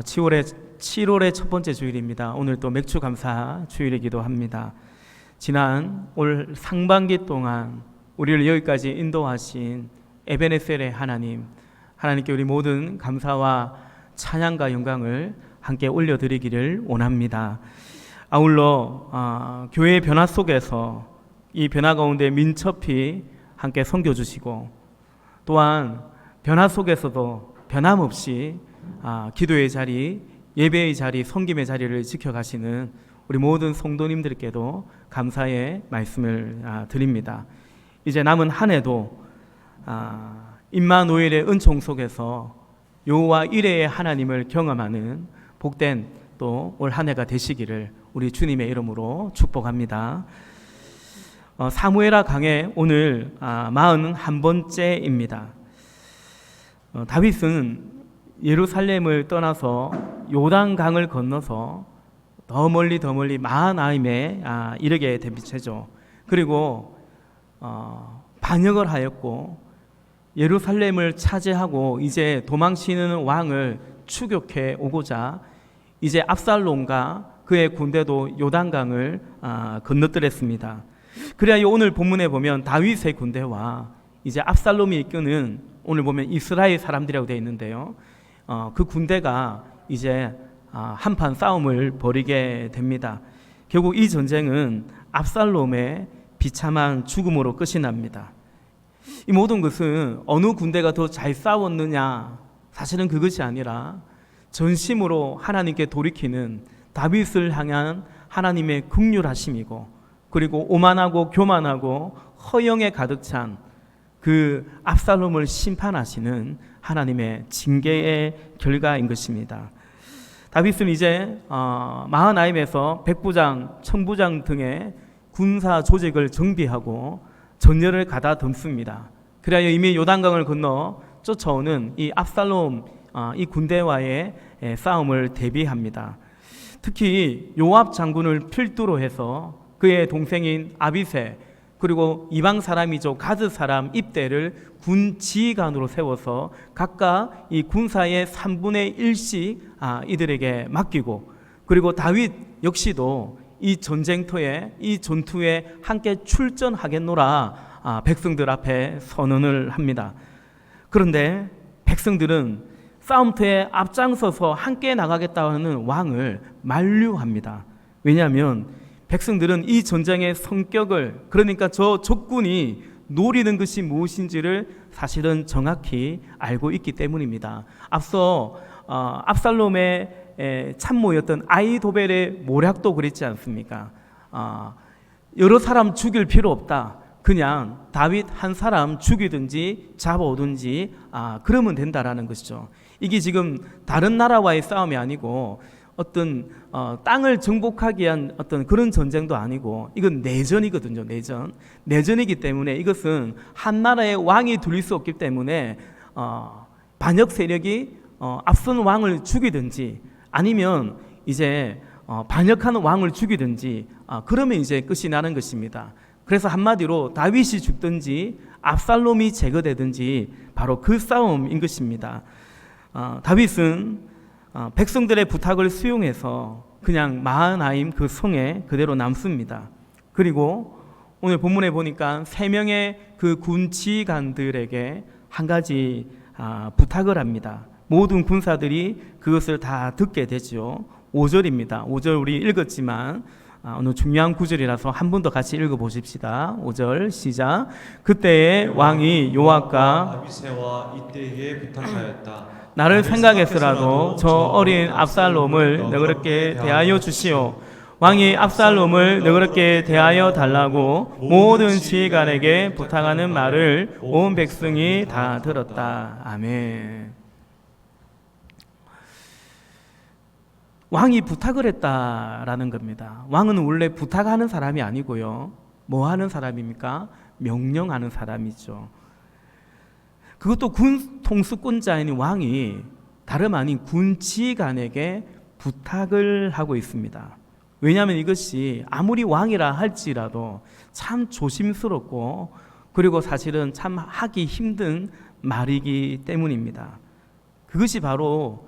7월의 첫 번째 주일입니다. 오늘 또 맥주 감사 주일이기도 합니다. 지난 올 상반기 동안 우리를 여기까지 인도하신 에베네셀의 하나님께 우리 모든 감사와 찬양과 영광을 함께 올려드리기를 원합니다. 아울러 교회의 변화 속에서 이 변화 가운데 민첩히 함께 섬겨주시고, 또한 변화 속에서도 변함없이 기도의 자리, 예배의 자리, 섬김의 자리를 지켜가시는 우리 모든 성도님들께도 감사의 말씀을 드립니다. 이제 남은 한 해도 임마누엘의 은총 속에서 여호와 이레의 하나님을 경험하는 복된 또 올 한 해가 되시기를 우리 주님의 이름으로 축복합니다. 사무엘하 강해 오늘 41번째입니다. 다윗은 예루살렘을 떠나서 요단강을 건너서 더 멀리 마하나임에 이르게 된 빛이죠. 그리고 반역을 하였고 예루살렘을 차지하고 이제 도망치는 왕을 추격해 오고자 이제 압살롬과 그의 군대도 요단강을 건너뜨렸습니다. 그래야 오늘 본문에 보면 다윗의 군대와 이제 압살롬이 이끄는, 오늘 보면 이스라엘 사람들이라고 되어 있는데요, 그 군대가 이제 한판 싸움을 벌이게 됩니다. 결국 이 전쟁은 압살롬의 비참한 죽음으로 끝이 납니다. 이 모든 것은 어느 군대가 더 잘 싸웠느냐, 사실은 그것이 아니라 전심으로 하나님께 돌이키는 다윗을 향한 하나님의 긍휼하심이고, 그리고 오만하고 교만하고 허영에 가득 찬 그 압살롬을 심판하시는 하나님의 징계의 결과인 것입니다. 다윗은 이제 마하나임에서 백부장, 천부장 등의 군사 조직을 정비하고 전열을 가다듬습니다. 그래야 이미 요단강을 건너 쫓아오는 이 압살롬 이 군대와의 싸움을 대비합니다. 특히 요압 장군을 필두로 해서 그의 동생인 아비새, 그리고 이방 사람이죠, 가드 사람 입대를 군 지휘관으로 세워서 각각 이 군사의 3분의 1씩 이들에게 맡기고, 그리고 다윗 역시도 이 전쟁터에, 이 전투에 함께 출전하겠노라 백성들 앞에 선언을 합니다. 그런데 백성들은 싸움터에 앞장서서 함께 나가겠다는 왕을 만류합니다. 왜냐하면 백성들은 이 전쟁의 성격을, 그러니까 저 적군이 노리는 것이 무엇인지를 사실은 정확히 알고 있기 때문입니다. 앞서 압살롬의 참모였던 아히도벨의 모략도 그랬지 않습니까? 여러 사람 죽일 필요 없다. 그냥 다윗 한 사람 죽이든지 잡아오든지 그러면 된다라는 것이죠. 이게 지금 다른 나라와의 싸움이 아니고 어떤 땅을 정복하기 위한 어떤 그런 전쟁도 아니고, 이건 내전이거든요. 내전이기 때문에 이것은 한 나라의 왕이 둘릴 수 없기 때문에 반역 세력이 앞선 왕을 죽이든지 아니면 이제 반역하는 왕을 죽이든지 그러면 이제 끝이 나는 것입니다. 그래서 한마디로 다윗이 죽든지 압살롬이 제거되든지 바로 그 싸움인 것입니다. 다윗은 백성들의 부탁을 수용해서 그냥 마하나임 그 성에 그대로 남습니다. 그리고 오늘 본문에 보니까 3명의 그 군 지휘관들에게 한 가지 부탁을 합니다. 모든 군사들이 그것을 다 듣게 되죠. 5절입니다. 5절 우리 읽었지만 오늘 중요한 구절이라서 한 번 더 같이 읽어보십시다. 5절 시작. 그때의 왕이 요압과 아비새와 이때에 부탁하였다. 나를 생각해서라도 저 어린 압살롬을 너그럽게 대하여 주시오. 왕이 압살롬을 너그럽게 대하여 달라고 모든 지휘관에게 부탁하는 말을 온 백성이 다 들었다. 아멘. 왕이 부탁을 했다라는 겁니다. 왕은 원래 부탁하는 사람이 아니고요, 뭐 하는 사람입니까? 명령하는 사람이죠. 그것도 군 통수권자인 왕이 다름 아닌 군 지휘관에게 부탁을 하고 있습니다. 왜냐하면 이것이 아무리 왕이라 할지라도 참 조심스럽고, 그리고 사실은 참 하기 힘든 말이기 때문입니다. 그것이 바로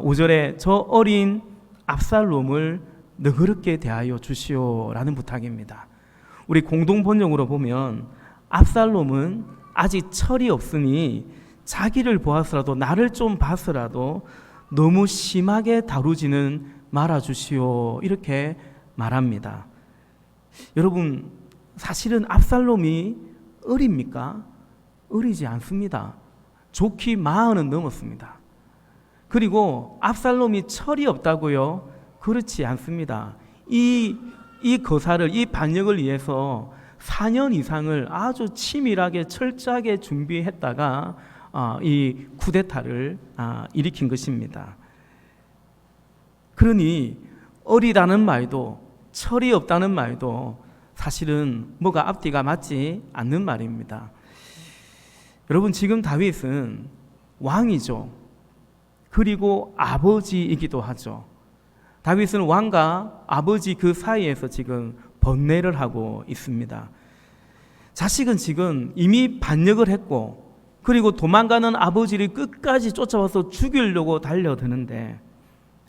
5절에 저 어린 압살롬을 너그럽게 대하여 주시오라는 부탁입니다. 우리 공동 번역으로 보면 압살롬은 아직 철이 없으니 자기를 보아서라도 나를 좀 봐서라도 너무 심하게 다루지는 말아 주시오 이렇게 말합니다. 여러분, 사실은 압살롬이 어립니까? 어리지 않습니다. 좋기 40은 넘었습니다. 그리고 압살롬이 철이 없다고요? 그렇지 않습니다. 이 거사를, 이 반역을 위해서 4년 이상을 아주 치밀하게 철저하게 준비했다가 이 쿠데타를 일으킨 것입니다. 그러니 어리다는 말도 철이 없다는 말도 사실은 뭐가 앞뒤가 맞지 않는 말입니다. 여러분, 지금 다윗은 왕이죠. 그리고 아버지이기도 하죠. 다윗은 왕과 아버지 그 사이에서 지금 번뇌를 하고 있습니다. 자식은 지금 이미 반역을 했고, 그리고 도망가는 아버지를 끝까지 쫓아와서 죽이려고 달려드는데,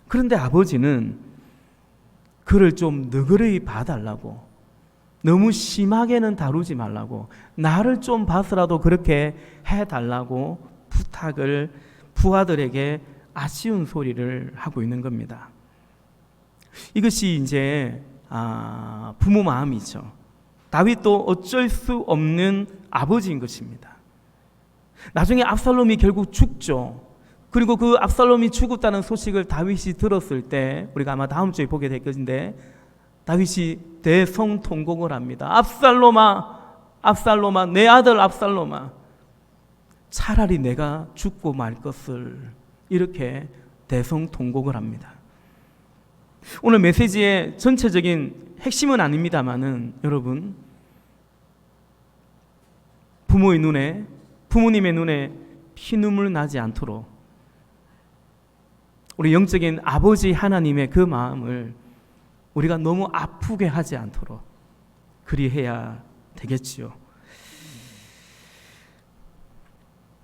그런데 아버지는 그를 좀 너그러이 봐달라고, 너무 심하게는 다루지 말라고, 나를 좀 봐서라도 그렇게 해달라고 부탁을 부하들에게 아쉬운 소리를 하고 있는 겁니다. 이것이 이제 부모 마음이죠. 다윗도 어쩔 수 없는 아버지인 것입니다. 나중에 압살롬이 결국 죽죠. 그리고 그 압살롬이 죽었다는 소식을 다윗이 들었을 때, 우리가 아마 다음 주에 보게 될 것인데, 다윗이 대성통곡을 합니다. 압살롬아, 압살롬아, 내 아들 압살롬아, 차라리 내가 죽고 말 것을, 이렇게 대성통곡을 합니다. 오늘 메시지의 전체적인 핵심은 아닙니다만은, 여러분, 부모님의 눈에 피눈물 나지 않도록 우리 영적인 아버지 하나님의 그 마음을 우리가 너무 아프게 하지 않도록 그리해야 되겠지요.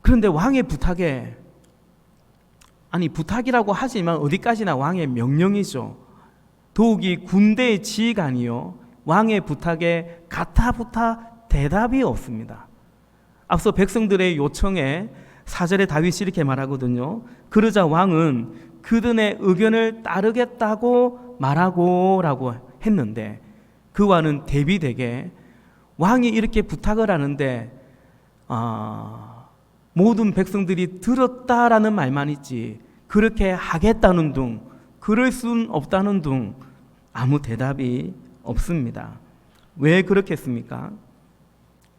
그런데 왕의 부탁에, 부탁이라고 하지만 어디까지나 왕의 명령이죠. 더욱이 군대의 지휘관이요, 왕의 부탁에 가타부타 대답이 없습니다. 앞서 백성들의 요청에 4절에 다윗이 이렇게 말하거든요. 그러자 왕은 그들의 의견을 따르겠다고 말하고 라고 했는데, 그와는 대비되게 왕이 이렇게 부탁을 하는데 모든 백성들이 들었다라는 말만 있지, 그렇게 하겠다는 둥, 그럴 순 없다는 둥, 아무 대답이 없습니다. 왜 그렇겠습니까?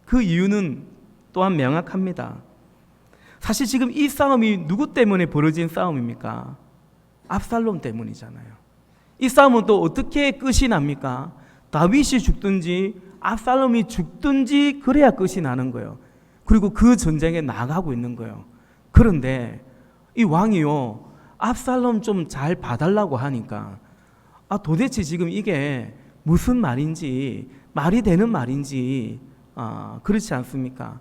그 이유는 또한 명확합니다. 사실 지금 이 싸움이 누구 때문에 벌어진 싸움입니까? 압살롬 때문이잖아요. 이 싸움은 또 어떻게 끝이 납니까? 다윗이 죽든지 압살롬이 죽든지 그래야 끝이 나는 거예요. 그리고 그 전쟁에 나가고 있는 거예요. 그런데 이 왕이요, 압살롬 좀 잘 봐달라고 하니까 도대체 지금 이게 무슨 말인지, 말이 되는 말인지 그렇지 않습니까?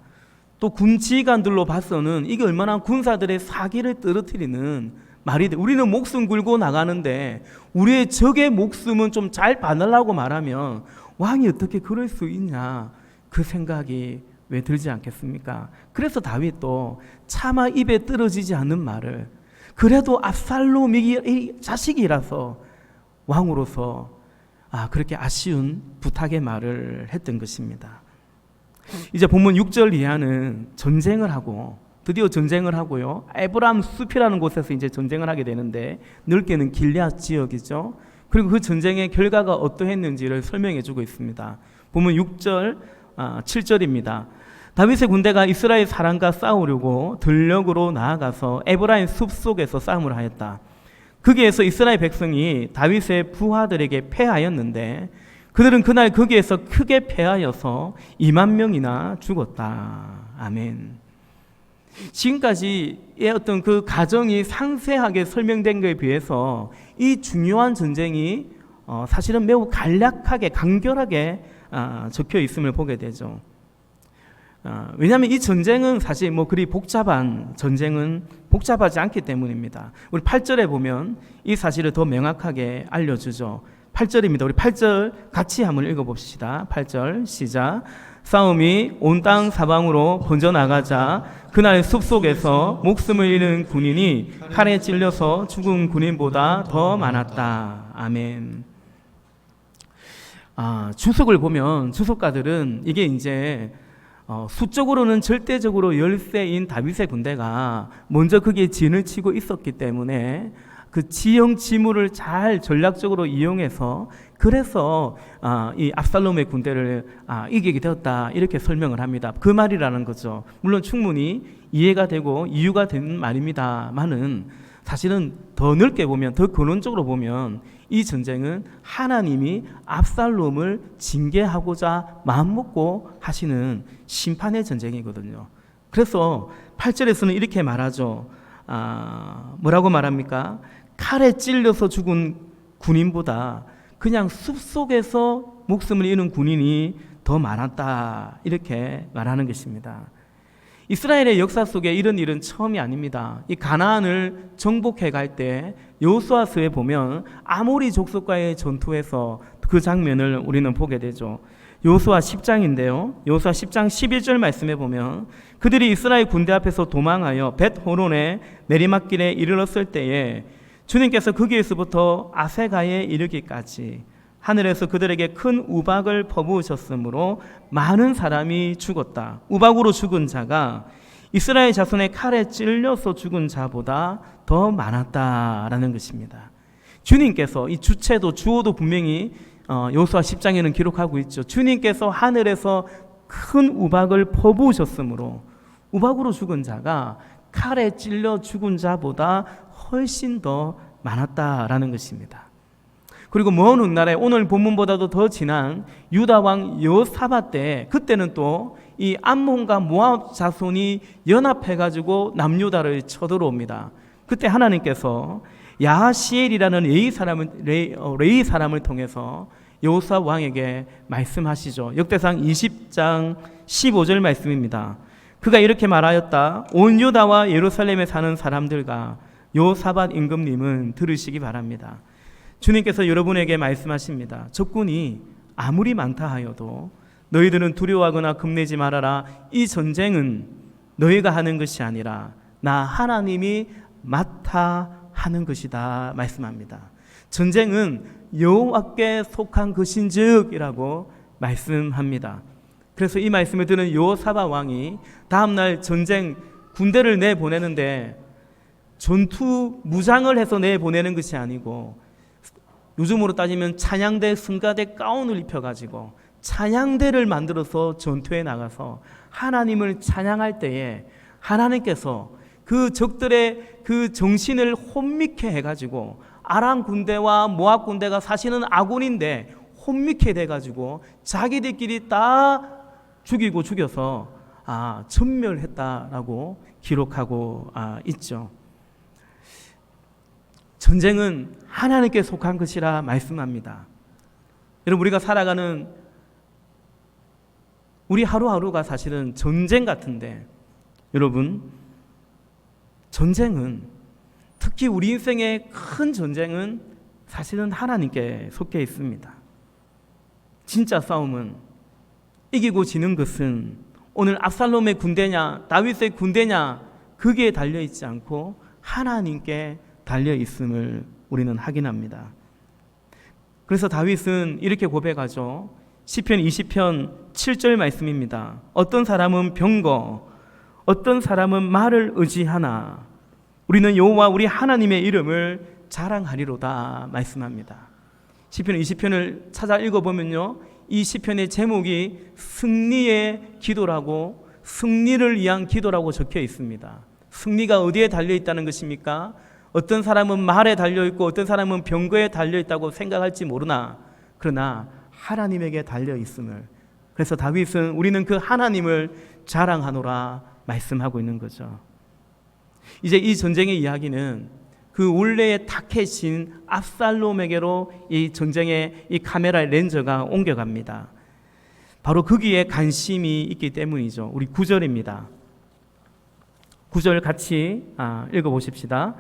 또 군 지휘관들로 봐서는 이게 얼마나 군사들의 사기를 떨어뜨리는 말이 돼. 우리는 목숨 걸고 나가는데 우리의 적의 목숨은 좀 잘 봐달라고 말하면 왕이 어떻게 그럴 수 있냐, 그 생각이 왜 들지 않겠습니까? 그래서 다윗도 차마 입에 떨어지지 않는 말을, 그래도 압살롬이 자식이라서 왕으로서 그렇게 아쉬운 부탁의 말을 했던 것입니다. 이제 본문 6절 이하는 전쟁을 하고, 드디어 전쟁을 하고요, 에브람 숲이라는 곳에서 이제 전쟁을 하게 되는데, 넓게는 길앗 지역이죠. 그리고 그 전쟁의 결과가 어떠했는지를 설명해 주고 있습니다. 본문 6절 7절입니다. 다윗의 군대가 이스라엘 사람과 싸우려고 들녘으로 나아가서 에브라임 숲 속에서 싸움을 하였다. 거기에서 이스라엘 백성이 다윗의 부하들에게 패하였는데, 그들은 그날 거기에서 크게 패하여서 2만 명이나 죽었다. 아멘. 지금까지의 어떤 그 가정이 상세하게 설명된 것에 비해서 이 중요한 전쟁이 사실은 매우 간략하게, 간결하게 적혀 있음을 보게 되죠. 왜냐하면 이 전쟁은 사실 뭐 그리 복잡한 전쟁은 복잡하지 않기 때문입니다. 우리 8절에 보면 이 사실을 더 명확하게 알려주죠. 8절입니다. 우리 8절 같이 한번 읽어봅시다. 8절 시작. 싸움이 온 땅 사방으로 번져나가자 그날 숲속에서 목숨을 잃은 군인이 칼에 찔려서 죽은 군인보다 더 많았다. 아멘. 주석을 보면 주석가들은 이게 이제 수적으로는 절대적으로 열세인 다윗의 군대가 먼저 거기에 진을 치고 있었기 때문에 그 지형 지물을 잘 전략적으로 이용해서 그래서 이 압살롬의 군대를 이기게 되었다 이렇게 설명을 합니다. 그 말이라는 거죠. 물론 충분히 이해가 되고 이유가 되는 말입니다만은 사실은 더 넓게 보면 더 근원적으로 보면 이 전쟁은 하나님이 압살롬을 징계하고자 마음먹고 하시는 심판의 전쟁이거든요. 그래서 8절에서는 이렇게 말하죠. 뭐라고 말합니까? 칼에 찔려서 죽은 군인보다 그냥 숲속에서 목숨을 잃은 군인이 더 많았다 이렇게 말하는 것입니다. 이스라엘의 역사 속에 이런 일은 처음이 아닙니다. 이 가나안을 정복해 갈 때 여호수아서에 보면 아모리 족속과의 전투에서 그 장면을 우리는 보게 되죠. 여호수아 10장인데요. 여호수아 10장 11절 말씀에 보면 그들이 이스라엘 군대 앞에서 도망하여 벳호론의 내리막길에 이르렀을 때에 주님께서 거기에서부터 아세가에 이르기까지 하늘에서 그들에게 큰 우박을 퍼부으셨으므로 많은 사람이 죽었다. 우박으로 죽은 자가 이스라엘 자손의 칼에 찔려서 죽은 자보다 더 많았다라는 것입니다. 주님께서 이 주체도 주어도 분명히 여호수아 10장에는 기록하고 있죠. 주님께서 하늘에서 큰 우박을 퍼부으셨으므로 우박으로 죽은 자가 칼에 찔려 죽은 자보다 훨씬 더 많았다라는 것입니다. 그리고 먼 훗날에 오늘 본문보다도 더 지난 유다 왕 여호사밧 때 그때는 또 이 암몬과 모압 자손이 연합해가지고 남유다를 쳐들어옵니다. 그때 하나님께서 야하시엘이라는 레위 사람을 통해서 여호사 왕에게 말씀하시죠. 역대상 20장 15절 말씀입니다. 그가 이렇게 말하였다. 온 유다와 예루살렘에 사는 사람들과 여호사밧 임금님은 들으시기 바랍니다. 주님께서 여러분에게 말씀하십니다. 적군이 아무리 많다 하여도 너희들은 두려워하거나 겁내지 말아라. 이 전쟁은 너희가 하는 것이 아니라 나 하나님이 맡아 하는 것이다 말씀합니다. 전쟁은 여호와께 속한 것인즉이라고 말씀합니다. 그래서 이 말씀을 들은 여호사밧 왕이 다음날 전쟁 군대를 내보내는데 전투 무장을 해서 내보내는 것이 아니고 요즘으로 따지면 찬양대, 승가대 가운을 입혀가지고 찬양대를 만들어서 전투에 나가서 하나님을 찬양할 때에 하나님께서 그 적들의 그 정신을 혼미케 해가지고 아람 군대와 모압 군대가 사실은 아군인데 혼미케 돼가지고 자기들끼리 다 죽이고 죽여서 전멸했다라고 기록하고 있죠. 전쟁은 하나님께 속한 것이라 말씀합니다. 여러분 우리가 살아가는 우리 하루하루가 사실은 전쟁 같은데 여러분 전쟁은 특히 우리 인생의 큰 전쟁은 사실은 하나님께 속해 있습니다. 진짜 싸움은 이기고 지는 것은 오늘 압살롬의 군대냐 다윗의 군대냐 거기에 달려있지 않고 하나님께 달려있음을 우리는 확인합니다. 그래서 다윗은 이렇게 고백하죠. 시편 20편 7절 말씀입니다. 어떤 사람은 병거, 어떤 사람은 말을 의지하나 우리는 여호와 우리 하나님의 이름을 자랑하리로다 말씀합니다. 시편 20편을 찾아 읽어보면요, 이 시편의 제목이 승리의 기도라고, 승리를 위한 기도라고 적혀 있습니다. 승리가 어디에 달려있다는 것입니까? 어떤 사람은 말에 달려있고 어떤 사람은 병거에 달려있다고 생각할지 모르나 그러나 하나님에게 달려있음을, 그래서 다윗은 우리는 그 하나님을 자랑하노라 말씀하고 있는 거죠. 이제 이 전쟁의 이야기는 그 원래의 타켓인 압살롬에게로 이 전쟁의 이 카메라의 렌즈가 옮겨갑니다. 바로 거기에 관심이 있기 때문이죠. 우리 9절입니다. 9절 같이 읽어보십시다.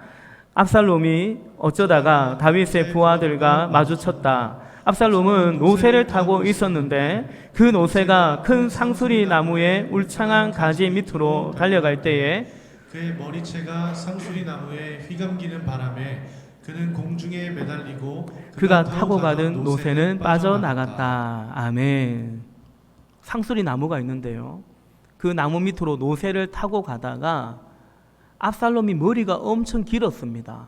압살롬이 어쩌다가 다윗의 부하들과 마주쳤다. 압살롬은 노새를 타고 있었는데 그 노새가 큰 상수리 나무의 울창한 가지 밑으로 달려갈 때에 그의 머리채가 상수리 나무에 휘감기는 바람에 그는 공중에 매달리고 그가 타고 가던 노새는 빠져나갔다. 아멘. 상수리 나무가 있는데요, 그 나무 밑으로 노새를 타고 가다가 압살롬이 머리가 엄청 길었습니다.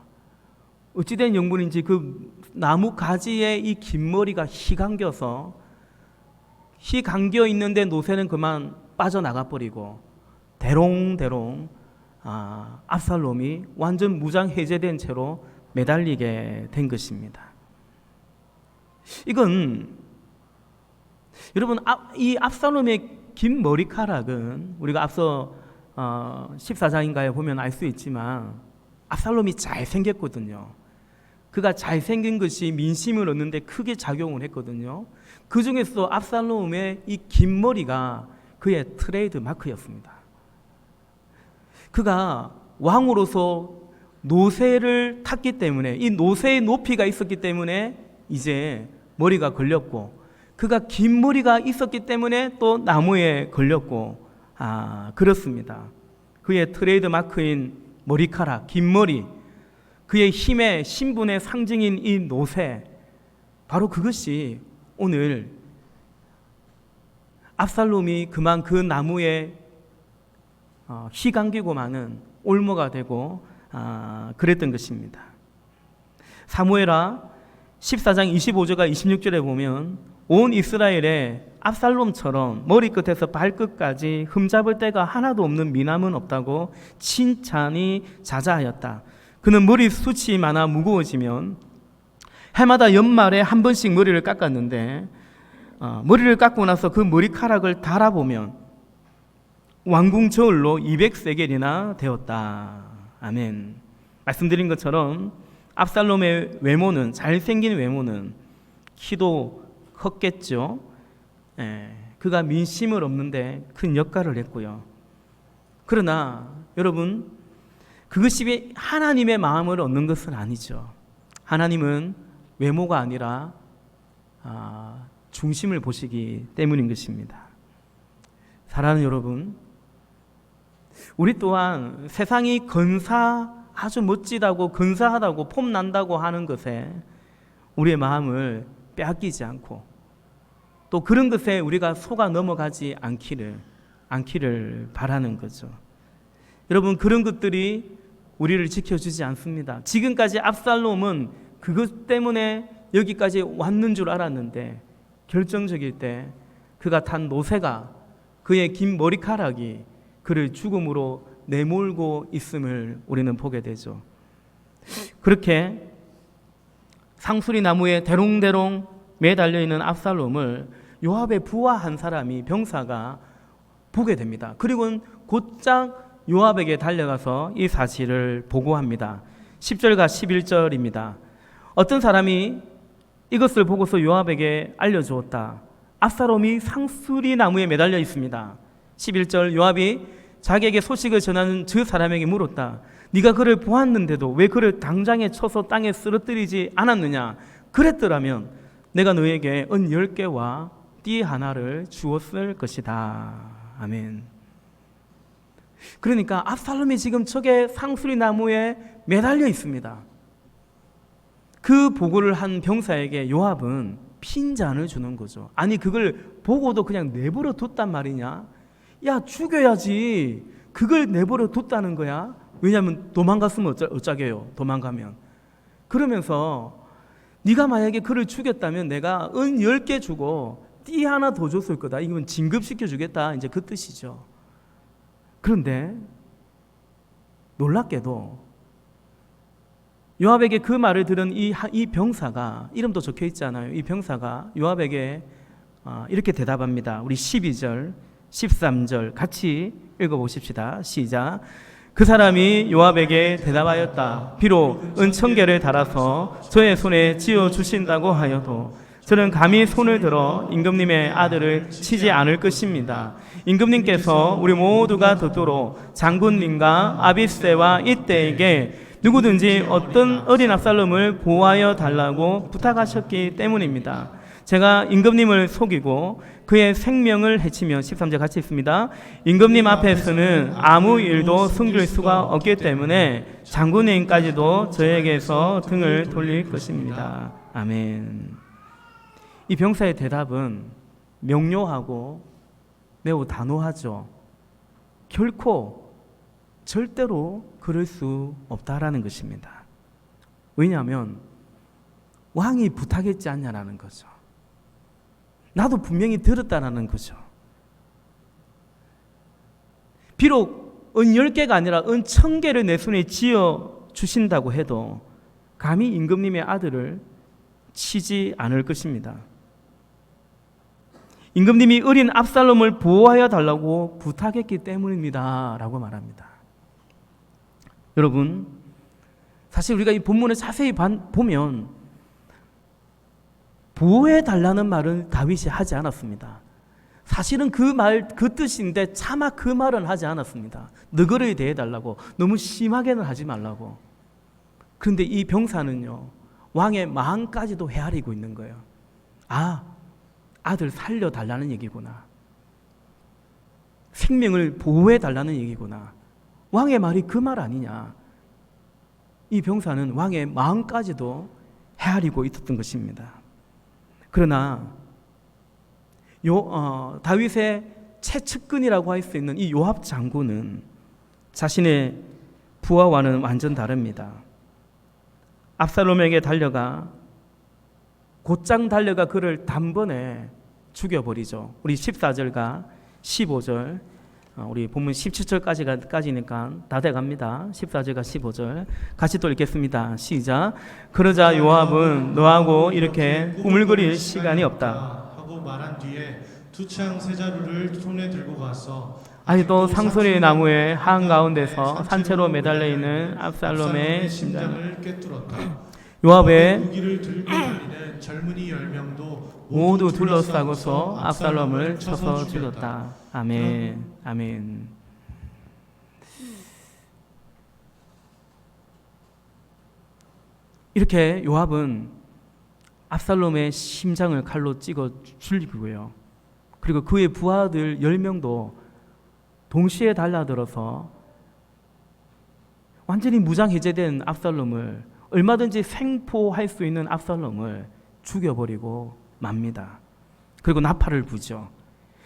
어찌된 영문인지 그 나무 가지에 이 긴 머리가 휘감겨서 휘감겨 있는데 노새는 그만 빠져나가 버리고 대롱대롱 압살롬이 완전 무장 해제된 채로 매달리게 된 것입니다. 이건 여러분, 이 압살롬의 긴 머리카락은 우리가 앞서 14장인가에 보면 알 수 있지만 압살롬이 잘생겼거든요. 그가 잘생긴 것이 민심을 얻는데 크게 작용을 했거든요. 그 중에서 압살롬의 이 긴 머리가 그의 트레이드 마크였습니다. 그가 왕으로서 노새를 탔기 때문에, 이 노새의 높이가 있었기 때문에 이제 머리가 걸렸고, 그가 긴 머리가 있었기 때문에 또 나무에 걸렸고, 그렇습니다. 그의 트레이드 마크인 머리카락, 긴 머리, 그의 힘의 신분의 상징인 이 노새, 바로 그것이 오늘 압살롬이 그만 그 나무에 휘감기고 마는 올무가 되고 그랬던 것입니다. 사무엘하 14장 25절과 26절에 보면 온 이스라엘에 압살롬처럼 머리끝에서 발끝까지 흠잡을 데가 하나도 없는 미남은 없다고 칭찬이 자자하였다. 그는 머리숱이 많아 무거워지면 해마다 연말에 한 번씩 머리를 깎았는데 머리를 깎고 나서 그 머리카락을 달아보면 왕궁 저울로 200세겔이나 되었다. 아멘. 말씀드린 것처럼 압살롬의 외모는, 잘생긴 외모는 키도 컸겠죠. 그가 민심을 얻는데 큰 역할을 했고요. 그러나 여러분, 그것이 하나님의 마음을 얻는 것은 아니죠. 하나님은 외모가 아니라 중심을 보시기 때문인 것입니다. 사랑하는 여러분, 우리 또한 세상이 아주 멋지다고, 근사하다고, 폼난다고 하는 것에 우리의 마음을 빼앗기지 않고 또 그런 것에 우리가 속아 넘어가지 않기를 바라는 거죠. 여러분, 그런 것들이 우리를 지켜주지 않습니다. 지금까지 압살롬은 그것 때문에 여기까지 왔는 줄 알았는데 결정적일 때 그가 탄 노새가, 그의 긴 머리카락이 그를 죽음으로 내몰고 있음을 우리는 보게 되죠. 그렇게 상수리 나무에 대롱대롱 매달려 있는 압살롬을 요압의 부하 한 사람이, 병사가 보게 됩니다. 그리고 곧장 요압에게 달려가서 이 사실을 보고합니다. 10절과 11절입니다. 어떤 사람이 이것을 보고서 요압에게 알려주었다. 압살롬이 상수리 나무에 매달려 있습니다. 11절, 요압이 자기에게 소식을 전하는 저 사람에게 물었다. 네가 그를 보았는데도 왜 그를 당장에 쳐서 땅에 쓰러뜨리지 않았느냐? 그랬더라면 내가 너에게 은 10개와 띠 하나를 주었을 것이다. 아멘. 그러니까 압살롬이 지금 저게 상수리 나무에 매달려 있습니다. 그 보고를 한 병사에게 요압은 핀잔을 주는 거죠. 아니, 그걸 보고도 그냥 내버려 뒀단 말이냐? 야, 죽여야지. 그걸 내버려 뒀다는 거야. 왜냐하면 도망갔으면 어쩌게요, 도망가면. 그러면서 네가 만약에 그를 죽였다면 내가 은 10개 주고 띠 하나 더 줬을 거다. 이건 진급시켜 주겠다, 이제 그 뜻이죠. 그런데 놀랍게도 요압에게 그 말을 들은 이 병사가, 이름도 적혀 있잖아요. 이 병사가 요압에게 이렇게 대답합니다. 우리 12절 13절 같이 읽어보십시다. 시작. 그 사람이 요압에게 대답하였다. 비록 은 1000개를 달아서 저의 손에 쥐어 주신다고 하여도 저는 감히 손을 들어 임금님의 아들을 치지 않을 것입니다. 임금님께서 우리 모두가 듣도록 장군님과 아비새와 이때에게 누구든지 어떤 어린 압살롬을 보호하여 달라고 부탁하셨기 때문입니다. 제가 임금님을 속이고 그의 생명을 해치며 13절 같이 있습니다. 임금님 앞에서는 아무 일도 숨길 수가 없기 때문에 장군님까지도 저에게서 등을 돌릴 것입니다. 아멘. 이 병사의 대답은 명료하고 매우 단호하죠. 결코 절대로 그럴 수 없다라는 것입니다. 왜냐하면 왕이 부탁했지 않냐라는 거죠. 나도 분명히 들었다라는 거죠. 비록 은 10개가 아니라 은 1000개를 내 손에 쥐어 주신다고 해도 감히 임금님의 아들을 치지 않을 것입니다. 임금님이 어린 압살롬을 보호하여 달라고 부탁했기 때문입니다 라고 말합니다. 여러분, 사실 우리가 이 본문을 자세히 보면 보호해 달라는 말은 다윗이 하지 않았습니다. 사실은 그 뜻인데 차마 그 말은 하지 않았습니다. 너그러이 대해달라고, 너무 심하게는 하지 말라고. 그런데 이 병사는요, 왕의 마음까지도 헤아리고 있는 거예요. 아들 살려달라는 얘기구나. 생명을 보호해달라는 얘기구나. 왕의 말이 그 말 아니냐. 이 병사는 왕의 마음까지도 헤아리고 있었던 것입니다. 그러나 다윗의 최측근이라고 할 수 있는 이 요압 장군은 자신의 부하와는 완전 다릅니다. 압살롬에게 곧장 달려가 그를 단번에 죽여버리죠. 우리 14절과 15절, 우리 본문 17절까지니까 다 돼갑니다. 14절과 15절 같이 또 읽겠습니다. 시작. 그러자 요압은 너하고 이렇게 꾸물거릴 시간이 없다 하고 말한 뒤에 두 창 세 자루를 손에 들고 가서 아직도 상소리 나무의 한가운데서 산채로 매달려 있는 압살롬의 심장을 꿰뚫었다. 요압의 무기를 들고 다니는 젊은이 10명도 모두 둘러싸고서 압살롬을 쳐서 죽였다. 아멘. 아멘. 이렇게 요압은 압살롬의 심장을 칼로 찍어 죽이고요. 그리고 그의 부하들 10명도 동시에 달라들어서 완전히 무장 해제된 압살롬을, 얼마든지 생포할 수 있는 압살롬을 죽여버리고 맙니다. 그리고 나팔을 부죠.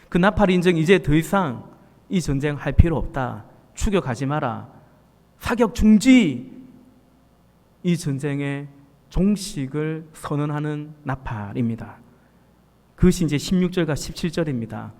그 나팔 인정, 이제 더 이상 이 전쟁 할 필요 없다. 추격하지 마라. 사격 중지. 이 전쟁의 종식을 선언하는 나팔입니다. 그것이 이제 16절과 17절입니다.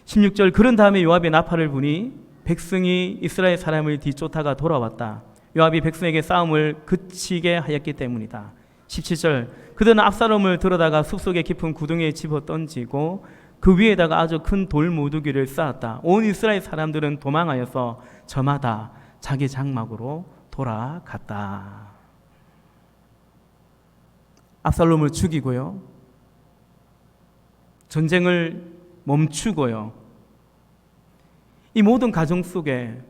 16절, 그런 다음에 요압이 나팔을 부니 백성이 이스라엘 사람을 뒤쫓아가 돌아왔다. 요압이 백성에게 싸움을 그치게 하였기 때문이다. 17절, 그들은 압살롬을 들어다가 숲속의 깊은 구덩이에 집어 던지고 그 위에다가 아주 큰 돌 모두기를 쌓았다. 온 이스라엘 사람들은 도망하여서 저마다 자기 장막으로 돌아갔다. 압살롬을 죽이고요, 전쟁을 멈추고요, 이 모든 과정 속에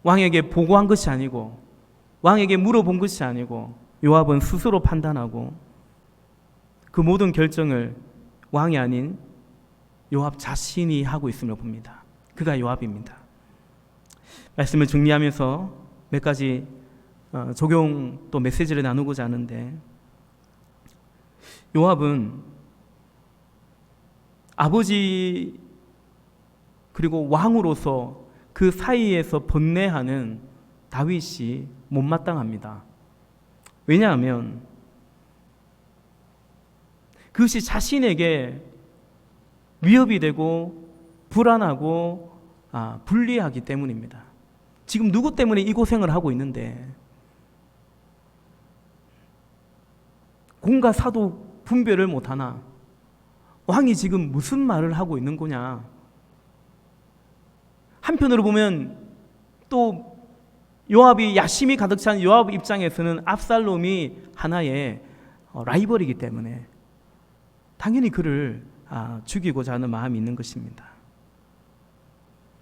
왕에게 보고한 것이 아니고, 왕에게 물어본 것이 아니고, 요압은 스스로 판단하고 그 모든 결정을 왕이 아닌 요압 자신이 하고 있음을 봅니다. 그가 요압입니다. 말씀을 정리하면서 몇 가지 적용 또 메시지를 나누고자 하는데, 요압은 아버지 그리고 왕으로서 그 사이에서 번뇌하는 다윗이 못마땅합니다. 왜냐하면 그것이 자신에게 위협이 되고 불안하고 불리하기 때문입니다. 지금 누구 때문에 이 고생을 하고 있는데 공과 사도 분별을 못하나? 왕이 지금 무슨 말을 하고 있는 거냐? 한편으로 보면 또 요압이 야심이 가득 찬 요압 입장에서는 압살롬이 하나의 라이벌이기 때문에 당연히 그를 죽이고자 하는 마음이 있는 것입니다.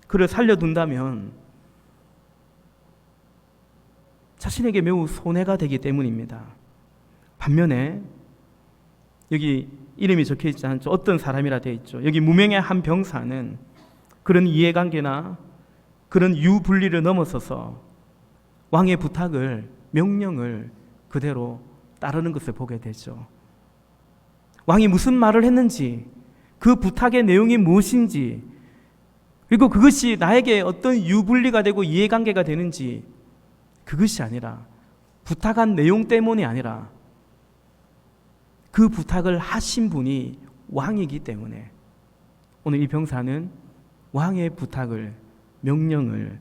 그를 살려둔다면 자신에게 매우 손해가 되기 때문입니다. 반면에 여기 이름이 적혀있지 않죠. 어떤 사람이라 되어 있죠. 여기 무명의 한 병사는 그런 이해관계나 그런 유분리를 넘어서서 왕의 부탁을, 명령을 그대로 따르는 것을 보게 되죠. 왕이 무슨 말을 했는지, 그 부탁의 내용이 무엇인지, 그리고 그것이 나에게 어떤 유분리가 되고 이해관계가 되는지, 그것이 아니라, 부탁한 내용 때문이 아니라 그 부탁을 하신 분이 왕이기 때문에 오늘 이 병사는 왕의 부탁을, 명령을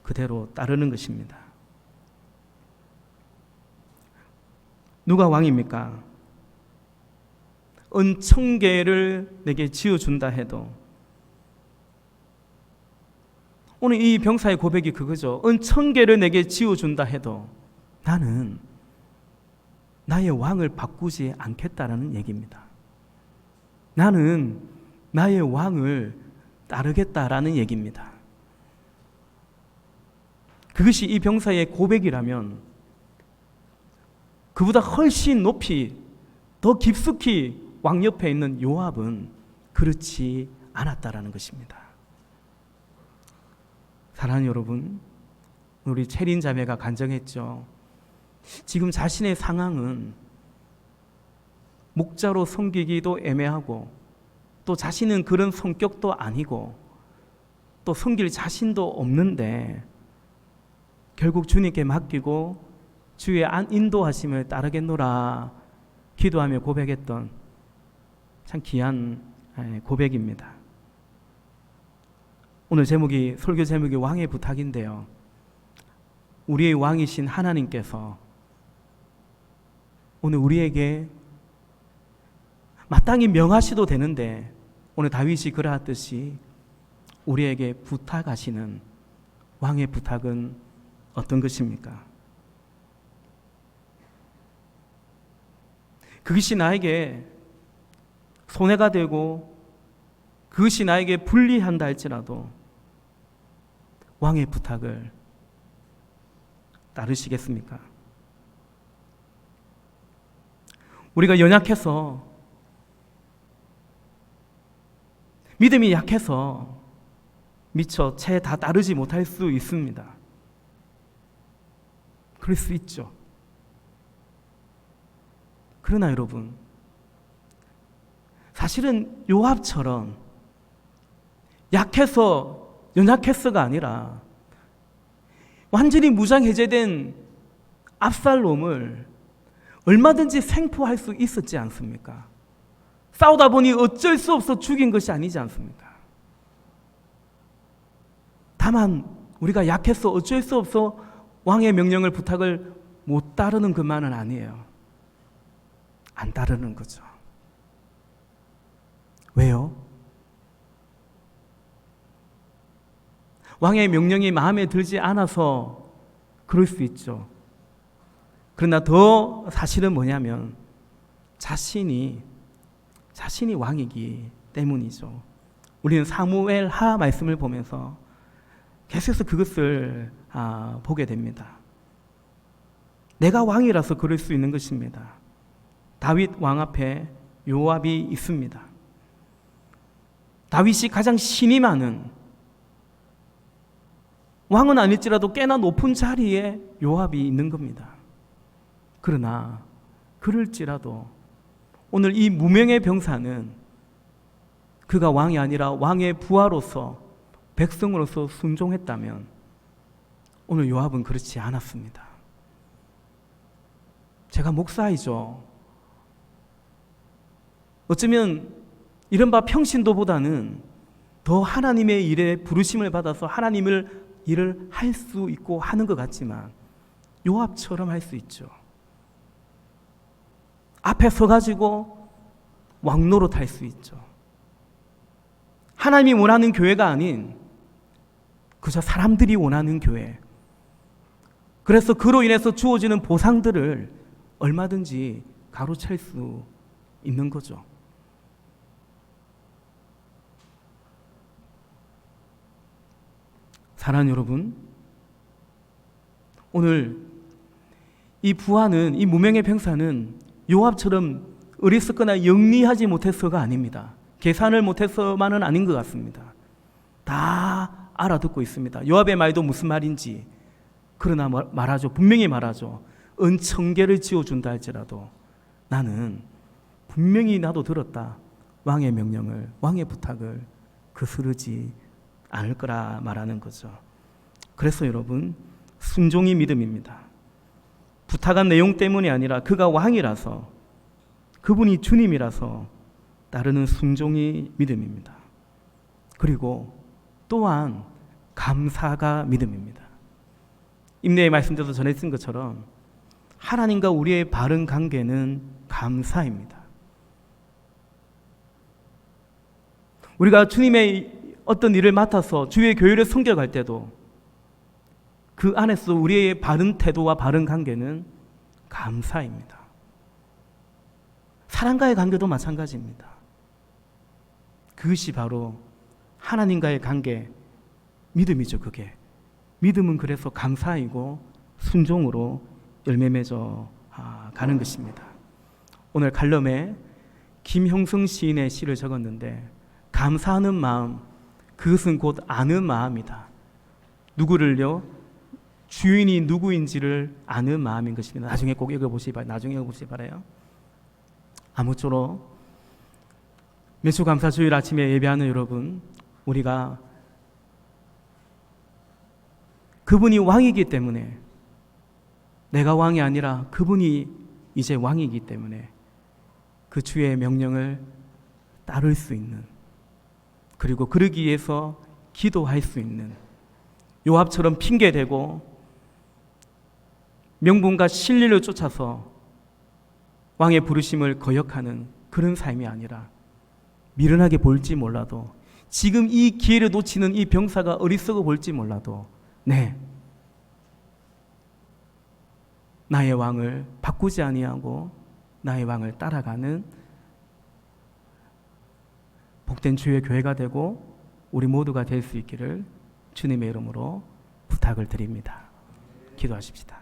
그대로 따르는 것입니다. 누가 왕입니까? 은 1000개를 내게 지어준다 해도, 오늘 이 병사의 고백이 그거죠. 은 1000개를 내게 지어준다 해도 나는 나의 왕을 바꾸지 않겠다라는 얘기입니다. 나는 나의 왕을 따르겠다라는 얘기입니다. 그것이 이 병사의 고백이라면 그보다 훨씬 높이 더 깊숙이 왕 옆에 있는 요압은 그렇지 않았다라는 것입니다. 사랑하는 여러분, 우리 체린 자매가 간증했죠. 지금 자신의 상황은 목자로 섬기기도 애매하고 또 자신은 그런 성격도 아니고 또 섬길 자신도 없는데 결국 주님께 맡기고 주의 인도하심을 따르겠노라 기도하며 고백했던 참 귀한 고백입니다. 오늘 제목이, 설교 제목이 왕의 부탁인데요, 우리의 왕이신 하나님께서 오늘 우리에게 마땅히 명하시도 되는데 오늘 다윗이 그러하듯이 우리에게 부탁하시는 왕의 부탁은 어떤 것입니까? 그것이 나에게 손해가 되고 그것이 나에게 불리한다 할지라도 왕의 부탁을 따르시겠습니까? 우리가 연약해서, 믿음이 약해서 미처 채 다 따르지 못할 수 있습니다. 그럴 수 있죠. 그러나 여러분, 사실은 요압처럼 약해서 연약해서가 아니라 완전히 무장해제된 압살롬을 얼마든지 생포할 수 있었지 않습니까? 싸우다 보니 어쩔 수 없어 죽인 것이 아니지 않습니까? 다만 우리가 약해서 어쩔 수 없어 왕의 명령을, 부탁을 못 따르는 것만은 아니에요. 안 따르는 거죠. 왜요? 왕의 명령이 마음에 들지 않아서 그럴 수 있죠. 그러나 더 사실은 뭐냐면 자신이 왕이기 때문이죠. 우리는 사무엘하 말씀을 보면서 계속해서 그것을 보게 됩니다. 내가 왕이라서 그럴 수 있는 것입니다. 다윗 왕 앞에 요압이 있습니다. 다윗이 가장 신이 많은, 왕은 아닐지라도 꽤나 높은 자리에 요압이 있는 겁니다. 그러나 그럴지라도 오늘 이 무명의 병사는 그가 왕이 아니라 왕의 부하로서, 백성으로서 순종했다면 오늘 요압은 그렇지 않았습니다. 제가 목사이죠. 어쩌면 이른바 평신도보다는 더 하나님의 일에 부르심을 받아서 하나님을 일을 할 수 있고 하는 것 같지만 요압처럼 할 수 있죠. 앞에 서가지고 왕노릇 할 수 있죠. 하나님이 원하는 교회가 아닌 그저 사람들이 원하는 교회, 그래서 그로 인해서 주어지는 보상들을 얼마든지 가로챌 수 있는 거죠. 사랑하는 여러분, 오늘 이 부하는, 이 무명의 병사는 요압처럼 어리석거나 영리하지 못해서가 아닙니다. 계산을 못해서만은 아닌 것 같습니다. 다 알아듣고 있습니다. 요압의 말도 무슨 말인지. 그러나 말하죠. 분명히 말하죠. 은천계를 지어준다 할지라도 나는 분명히 나도 들었다. 왕의 명령을, 왕의 부탁을 거스르지 않을 거라 말하는 거죠. 그래서 여러분, 순종이 믿음입니다. 부탁한 내용 때문이 아니라 그가 왕이라서, 그분이 주님이라서 따르는 순종이 믿음입니다. 그리고 또한 감사가 믿음입니다. 임내의 말씀 때도 전했던 것처럼 하나님과 우리의 바른 관계는 감사입니다. 우리가 주님의 어떤 일을 맡아서 주의 교회를 섬겨갈 때도 그 안에서 우리의 바른 태도와 바른 관계는 감사입니다. 사람과의 관계도 마찬가지입니다. 그것이 바로 하나님과의 관계, 믿음이죠. 그게 믿음은 그래서 감사이고 순종으로 열매 맺어 가는 것입니다. 오늘 칼럼에 김형승 시인의 시를 적었는데, 감사하는 마음, 그것은 곧 아는 마음이다. 누구를요? 주인이 누구인지를 아는 마음인 것입니다. 나중에 꼭 읽어보시기 바라요. 아무쪼록 매주 감사주일 아침에 예배하는 여러분, 우리가 그분이 왕이기 때문에, 내가 왕이 아니라 그분이 이제 왕이기 때문에 그 주의 명령을 따를 수 있는, 그리고 그러기 위해서 기도할 수 있는, 요압처럼 핑계대고 명분과 실리를 쫓아서 왕의 부르심을 거역하는 그런 삶이 아니라, 미련하게 볼지 몰라도, 지금 이 기회를 놓치는 이 병사가 어리석어 볼지 몰라도, 네, 나의 왕을 바꾸지 아니하고 나의 왕을 따라가는 복된 주의 교회가 되고 우리 모두가 될 수 있기를 주님의 이름으로 부탁을 드립니다. 기도하십시다.